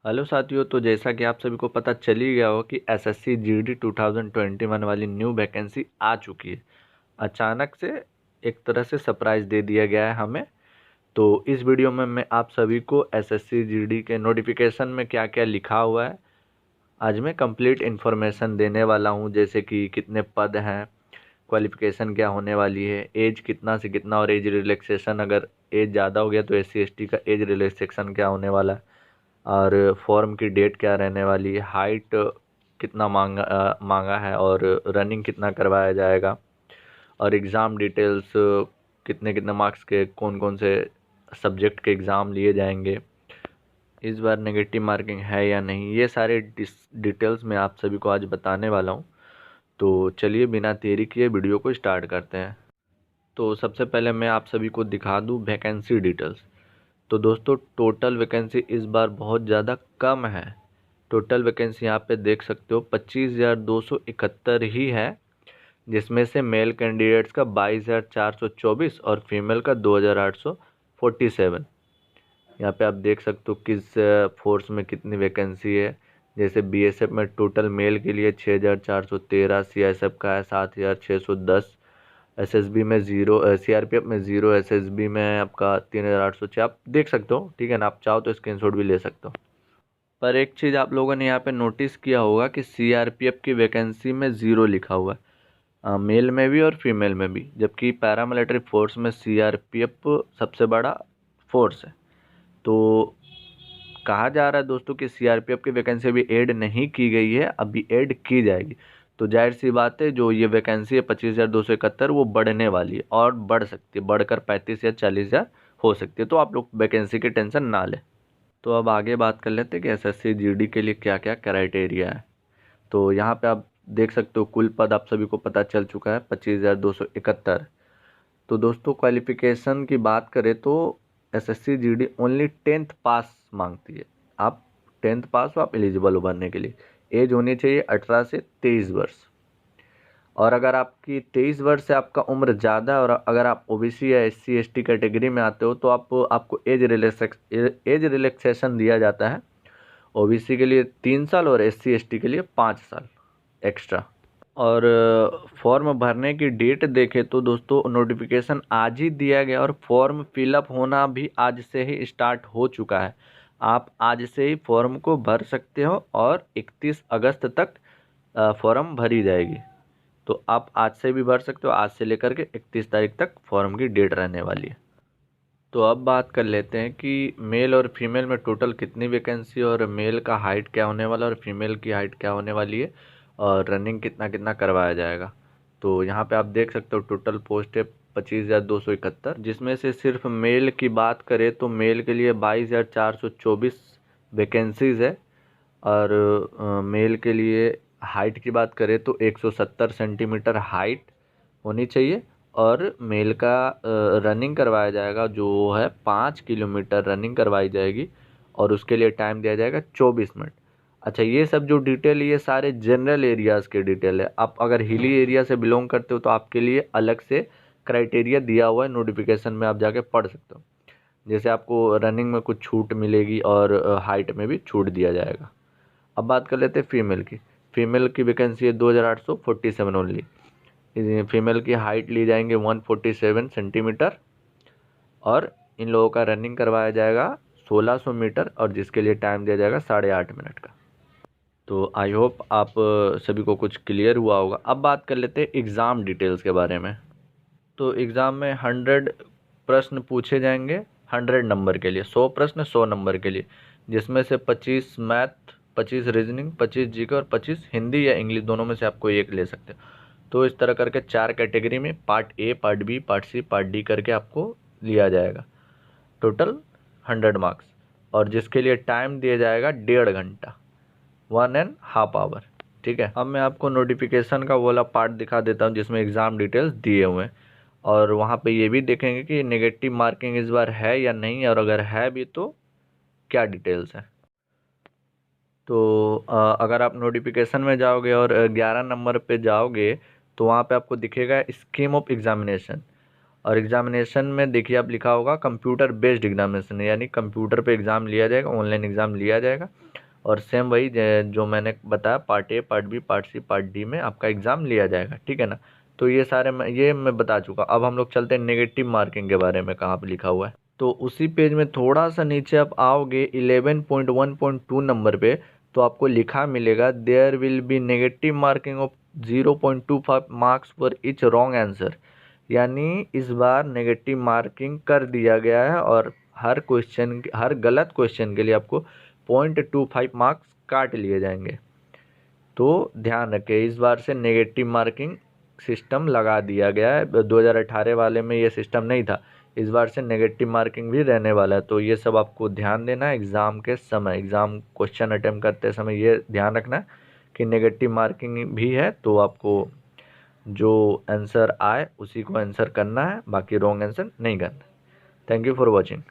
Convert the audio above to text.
Hello साथियों, तो जैसा कि आप सभी को पता चल ही गया हो कि एसएससी जीडी 2021 वाली न्यू वैकेंसी आ चुकी है। अचानक से एक तरह से सरप्राइज दे दिया गया है हमें। तो इस वीडियो में मैं आप सभी को एसएससी जीडी के नोटिफिकेशन में क्या क्या लिखा हुआ है आज मैं कंप्लीट इन्फॉर्मेशन देने वाला हूं। जैसे कि कितने पद हैं, क्वालिफिकेशन क्या होने वाली है, एज कितना से कितना, और एज रिलैक्सेशन अगर एज ज़्यादा हो गया तो एससी एसटी का एज रिलैक्सेशन क्या होने वाला है, और फॉर्म की डेट क्या रहने वाली है, हाइट कितना मांगा है, और रनिंग कितना करवाया जाएगा, और एग्ज़ाम डिटेल्स कितने कितने मार्क्स के कौन कौन से सब्जेक्ट के एग्ज़ाम लिए जाएंगे, इस बार नेगेटिव मार्किंग है या नहीं, ये सारे डिटेल्स मैं आप सभी को आज बताने वाला हूँ। तो चलिए बिना देरी किए वीडियो को स्टार्ट करते हैं। तो सबसे पहले मैं आप सभी को दिखा दूँ वैकेंसी डिटेल्स। तो दोस्तों, टोटल वैकेंसी इस बार बहुत ज़्यादा कम है। टोटल वैकेंसी यहाँ पे देख सकते हो 25,271 ही है, जिसमें से मेल कैंडिडेट्स का 22,424 और फीमेल का 2,847। यहाँ पे आप देख सकते हो किस फोर्स में कितनी वैकेंसी है। जैसे बीएसएफ में टोटल मेल के लिए 6,413, सीआईएसएफ का है 7,610, एसएसबी में 0, सीआरपीएफ में 0, एसएसबी में आपका 3,806। आप देख सकते हो, ठीक है ना। आप चाहो तो स्क्रीनशॉट भी ले सकते हो। पर एक चीज़ आप लोगों ने यहाँ पे नोटिस किया होगा कि सीआरपीएफ की वैकेंसी में 0 लिखा हुआ है, मेल में भी और फीमेल में भी, जबकि पैरामिलिट्री फोर्स में सीआरपीएफ सबसे बड़ा फोर्स है। तो कहा जा रहा है दोस्तों कि सीआरपीएफ की वैकेंसी अभी ऐड नहीं की गई है, अभी ऐड की जाएगी। तो जाहिर सी बात है, जो ये वैकेंसी है 25,271 वो बढ़ने वाली है, और बढ़ सकती है, बढ़कर 35 या 40,000 हो सकती है। तो आप लोग वैकेंसी की टेंशन ना लें। तो अब आगे बात कर लेते हैं कि एसएससी जीडी के लिए क्या क्या क्राइटेरिया है। तो यहाँ पे आप देख सकते हो कुल पद आप सभी को पता चल चुका है 25,271। तो दोस्तों, क्वालिफिकेशन की बात करें तो एसएससी जीडी ओनली 10th पास मांगती है। आप 10th पास हो, आप एलिजिबल हो भरने के लिए। एज होनी चाहिए 18 से 23 वर्ष। और अगर आपकी 23 वर्ष से आपका उम्र ज़्यादा है और अगर आप ओबीसी या एससी एसटी कैटेगरी में आते हो तो आपको एज रिलैक्सेशन दिया जाता है। ओबीसी के लिए 3 साल और एससी एसटी के लिए 5 साल एक्स्ट्रा। और फॉर्म भरने की डेट देखें तो दोस्तों, नोटिफिकेशन आज ही दिया गया और फॉर्म फिलअप होना भी आज से ही स्टार्ट हो चुका है। आप आज से ही फॉर्म को भर सकते हो और 31 अगस्त तक फॉर्म भरी जाएगी। तो आप आज से भी भर सकते हो, आज से लेकर के 31 तारीख तक फॉर्म की डेट रहने वाली है। तो अब बात कर लेते हैं कि मेल और फीमेल में टोटल कितनी वैकेंसी, और मेल का हाइट क्या होने वाला है और फीमेल की हाइट क्या होने वाली है, और रनिंग कितना कितना करवाया जाएगा। तो यहाँ पे आप देख सकते हो टोटल पोस्ट है 25,271, जिसमें से सिर्फ मेल की बात करें तो मेल के लिए 22,424 वैकेंसीज़ है। और मेल के लिए हाइट की बात करें तो 170 सेंटीमीटर हाइट होनी चाहिए। और मेल का रनिंग करवाया जाएगा, जो है 5 किलोमीटर रनिंग करवाई जाएगी, और उसके लिए टाइम दिया जाएगा 24 मिनट। अच्छा, ये सब जो डिटेल, ये सारे जनरल एरियाज़ के डिटेल है। आप अगर हिली एरिया से बिलोंग करते हो तो आपके लिए अलग से क्राइटेरिया दिया हुआ है, नोटिफिकेशन में आप जाके पढ़ सकते हो। जैसे आपको रनिंग में कुछ छूट मिलेगी और हाइट में भी छूट दिया जाएगा। अब बात कर लेते हैं फीमेल की। फीमेल की वैकेंसी है 2,847 ओनली। फीमेल की हाइट ली जाएंगे 147 सेंटीमीटर, और इन लोगों का रनिंग करवाया जाएगा 1600 मीटर, और जिसके लिए टाइम दिया जाएगा 8.5 मिनट का। तो आई होप आप सभी को कुछ क्लियर हुआ होगा। अब बात कर लेते हैं एग्ज़ाम डिटेल्स के बारे में। तो एग्ज़ाम में 100 प्रश्न पूछे जाएंगे, 100 नंबर के लिए, 100 प्रश्न 100 नंबर के लिए, जिसमें से 25 मैथ, 25 रीजनिंग, 25 जीके और 25 हिंदी या इंग्लिश, दोनों में से आप कोई एक ले सकते हो। तो इस तरह करके 4 कैटेगरी में part A, part B, part C, part D करके आपको लिया जाएगा। टोटल 100 मार्क्स, और जिसके लिए टाइम दिया जाएगा 1.5 घंटा, 1.5 आवर। ठीक है। अब मैं आपको नोटिफिकेशन का वाला पार्ट दिखा देता हूँ जिसमें एग्ज़ाम डिटेल्स दिए हुए हैं, और वहाँ पे ये भी देखेंगे कि नेगेटिव मार्किंग इस बार है या नहीं, और अगर है भी तो क्या डिटेल्स है। तो अगर आप नोटिफिकेशन में जाओगे और 11 नंबर पे जाओगे तो वहाँ पे आपको दिखेगा स्कीम ऑफ एग्जामिनेशन, और एग्जामिनेशन में देखिए आप लिखा होगा कंप्यूटर बेस्ड एग्जामिनेशन, यानी कंप्यूटर पे एग्ज़ाम लिया जाएगा, ऑनलाइन एग्ज़ाम लिया जाएगा। और सेम वही जो मैंने बताया, part A, part B, part C, part D में आपका एग्ज़ाम लिया जाएगा, ठीक है ना। तो ये सारे मैं बता चुका। अब हम लोग चलते हैं नेगेटिव मार्किंग के बारे में, कहाँ पे लिखा हुआ है। तो उसी पेज में थोड़ा सा नीचे आप आओगे 11.1.2 नंबर पे, तो आपको लिखा मिलेगा there will be negative marking of 0.25 marks for each wrong answer. यानी इस बार नेगेटिव मार्किंग कर दिया गया है और हर गलत क्वेश्चन के लिए आपको 0.25 मार्क्स काट लिए जाएंगे। तो ध्यान रखें, इस बार से नेगेटिव मार्किंग सिस्टम लगा दिया गया है। 2018 वाले में ये सिस्टम नहीं था, इस बार से नेगेटिव मार्किंग भी रहने वाला है। तो ये सब आपको ध्यान देना है एग्ज़ाम के समय, एग्ज़ाम क्वेश्चन अटेम्प्ट करते समय ये ध्यान रखना है कि नेगेटिव मार्किंग भी है। तो आपको जो आंसर आए उसी को आंसर करना है, बाकी रॉन्ग आंसर नहीं करना। Thank you for watching.